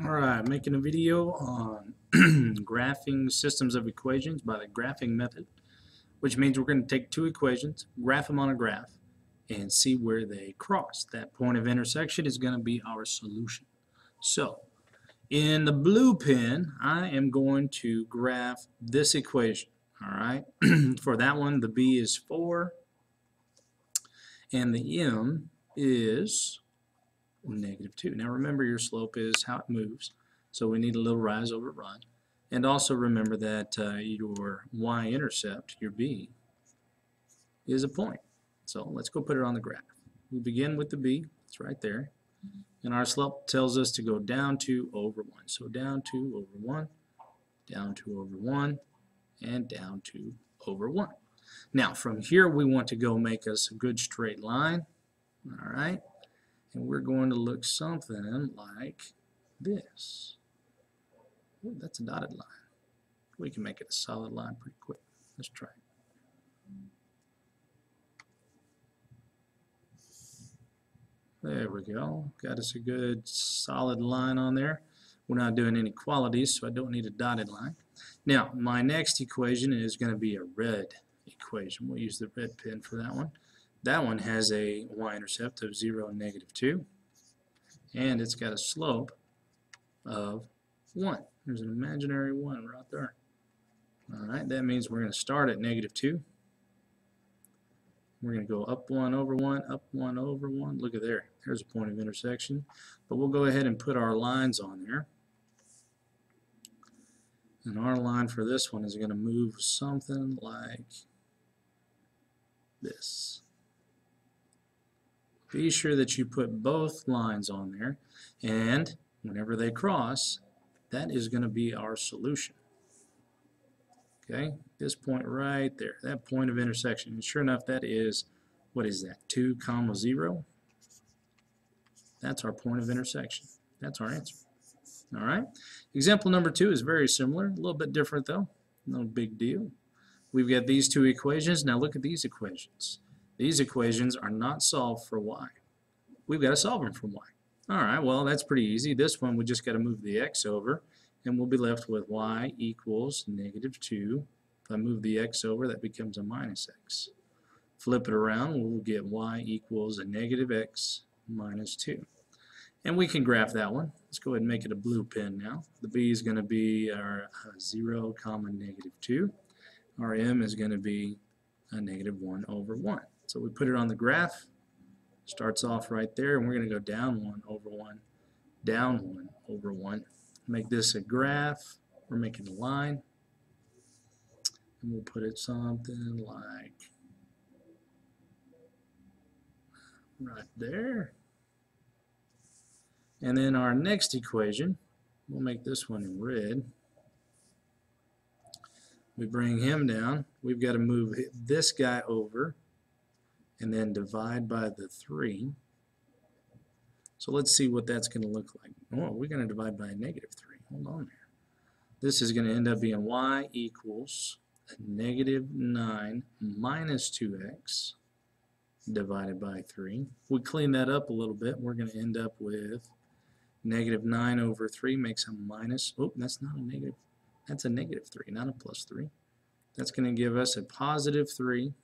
Alright, making a video on graphing systems of equations by the graphing method, which means we're going to take two equations, graph them on a graph, and see where they cross. That point of intersection is going to be our solution. So, in the blue pen, I am going to graph this equation. Alright, for that one, the b is 4, and the m is -2. Now remember, your slope is how it moves, so we need a little rise over run. And also remember that your y-intercept, your b, is a point. So let's go put it on the graph. We begin with the b, it's right there, and our slope tells us to go down 2 over 1. So down 2 over 1, down 2 over 1, and down 2 over 1. Now from here we want to go make us a good straight line. Alright, and we're going to look something like this. Ooh, that's a dotted line. We can make it a solid line pretty quick. Let's try it. There we go. Got us a good solid line on there. We're not doing any qualities, so I don't need a dotted line. Now, my next equation is going to be a red equation. We'll use the red pen for that one. That one has a y-intercept of 0 and -2, and it's got a slope of 1. There's an imaginary 1 right there. Alright, that means we're going to start at -2. We're going to go up 1 over 1, up 1 over 1. Look at there. There's a point of intersection. But we'll go ahead and put our lines on there. And our line for this one is going to move something like this. Be sure that you put both lines on there, and whenever they cross, that is going to be our solution. Okay, this point right there, that point of intersection, and sure enough, that is, what is that, 2, 0? That's our point of intersection. That's our answer. Alright, example number 2 is very similar, a little bit different though, no big deal. We've got these two equations. Now look at these equations. These equations are not solved for y. We've got to solve them for y. Alright, well that's pretty easy. This one we just got to move the x over, and we'll be left with y equals -2. If I move the x over, that becomes a -x. Flip it around, we'll get y equals a -x minus 2. And we can graph that one. Let's go ahead and make it a blue pen now. The b is going to be our 0, -2. Our m is going to be a -1 over 1. So we put it on the graph. Starts off right there, and we're going to go down 1 over 1, down 1 over 1. Make this a graph. We're making a line. And we'll put it something like right there. And then our next equation, we'll make this one in red. We bring him down. We've got to move this guy over and then divide by the 3. So let's see what that's going to look like. Oh, we're going to divide by a -3. Hold on there. This is going to end up being y equals a -9 minus 2x divided by 3. If we clean that up a little bit, we're going to end up with -9 over 3 makes a minus. Oh, that's not a negative. That's a -3, not a +3. That's going to give us a +3.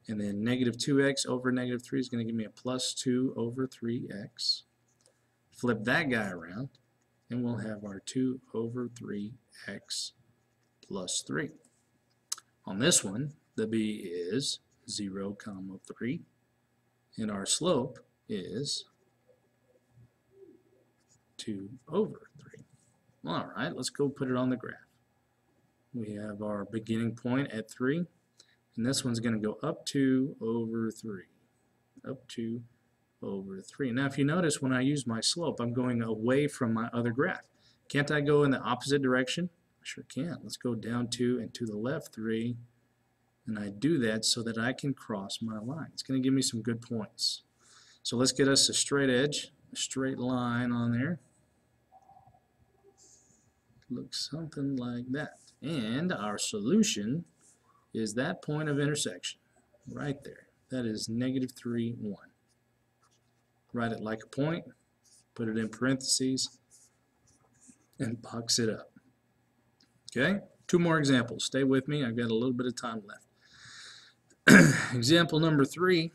And then -2x over -3 is going to give me a +2 over 3x. Flip that guy around, and we'll have our 2 over 3x plus 3. On this one, the b is 0, 3, and our slope is 2 over 3. Alright, let's go put it on the graph. We have our beginning point at 3. And this one's going to go up 2 over 3. Up 2 over 3. Now if you notice, when I use my slope, I'm going away from my other graph. Can't I go in the opposite direction? I sure can. Let's go down 2 and to the left 3. And I do that so that I can cross my line. It's going to give me some good points. So let's get us a straight edge, a straight line on there. Looks something like that. And our solution is that point of intersection right there. That is -3, 1. Write it like a point, put it in parentheses, and box it up. Okay, 2 more examples. Stay with me. I've got a little bit of time left. Example number 3.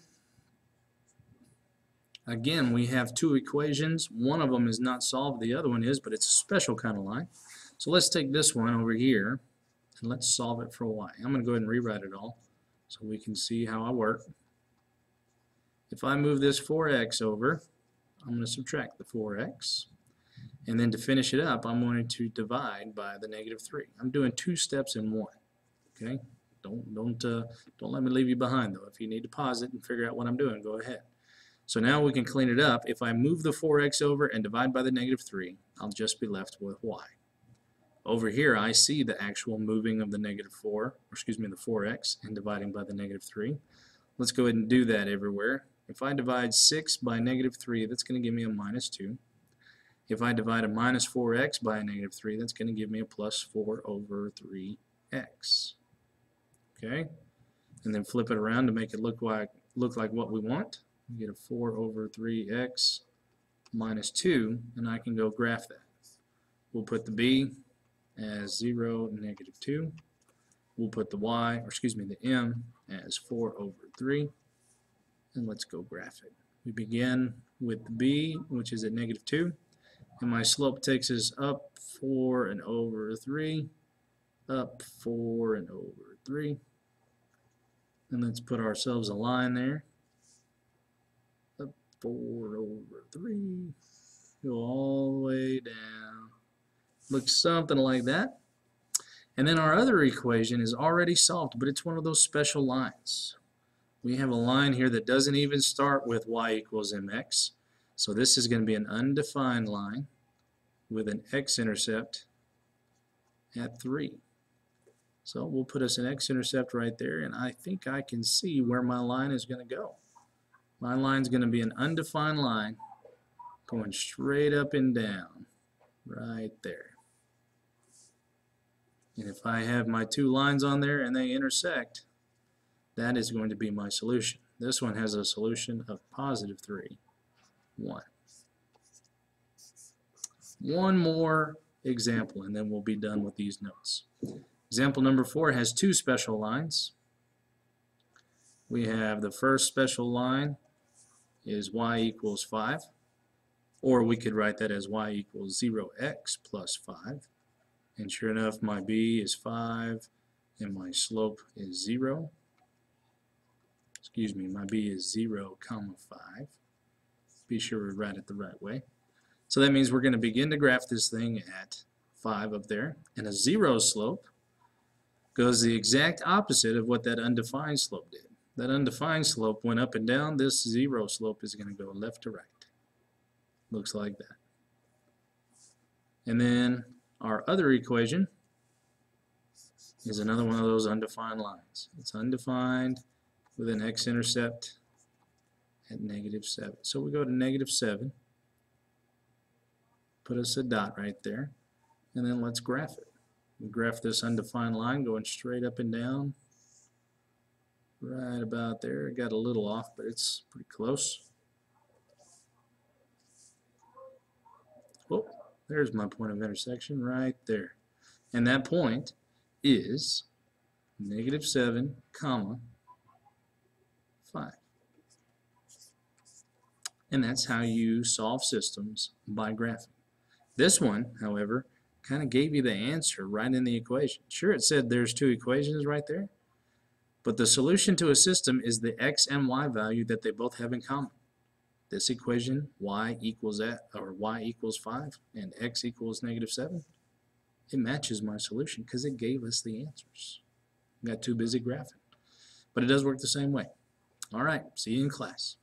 Again, we have 2 equations. One of them is not solved, the other one is, but it's a special kind of line. So let's take this one over here and let's solve it for y. I'm going to go ahead and rewrite it all so we can see how I work. If I move this 4x over, I'm going to subtract the 4x. And then to finish it up, I'm going to divide by the -3. I'm doing 2 steps in one. Okay? Don't let me leave you behind though. If you need to pause it and figure out what I'm doing, go ahead. So now we can clean it up. If I move the 4x over and divide by the -3, I'll just be left with y. Over here, I see the actual moving of the the 4x and dividing by the -3. Let's go ahead and do that everywhere. If I divide 6 by -3, that's going to give me a -2. If I divide a -4x by a -3, that's going to give me a +4 over 3x. Okay? And then flip it around to make it look like what we want. We get a 4 over 3x minus 2, and I can go graph that. We'll put the b as 0, -2. We'll put the the m as 4 over 3, and let's go graph it. We begin with the b, which is at -2, and my slope takes us up 4 and over 3, up 4 and over 3, and let's put ourselves a line there. 4 over 3, go all the way down. Looks something like that. And then our other equation is already solved, but it's one of those special lines. We have a line here that doesn't even start with y equals mx. So this is going to be an undefined line with an x-intercept at 3. So we'll put us an x-intercept right there, and I think I can see where my line is going to go. My line's going to be an undefined line going straight up and down right there. And if I have my 2 lines on there and they intersect, that is going to be my solution. This one has a solution of +3, 1. One more example and then we'll be done with these notes. Example number 4 has 2 special lines. We have the first special line is y equals 5, or we could write that as y equals 0x plus 5, and sure enough my b is 5 and my slope is 0. My b is 0, 5. Be sure we write it the right way. So that means we're going to begin to graph this thing at 5 up there, and a 0 slope goes the exact opposite of what that undefined slope did. That undefined slope went up and down. This 0 slope is going to go left to right. Looks like that. And then our other equation is another one of those undefined lines. It's undefined with an x-intercept at -7. So we go to -7, put us a dot right there, and then let's graph it. We graph this undefined line going straight up and down. Right about there. It got a little off, but it's pretty close. Oh, there's my point of intersection right there. And that point is -7, 5. And that's how you solve systems by graphing. This one, however, kind of gave you the answer right in the equation. Sure, it said there's 2 equations right there, but the solution to a system is the x and y value that they both have in common. This equation, y equals 5 and x equals -7, it matches my solution because it gave us the answers. I got too busy graphing. But it does work the same way. All right, see you in class.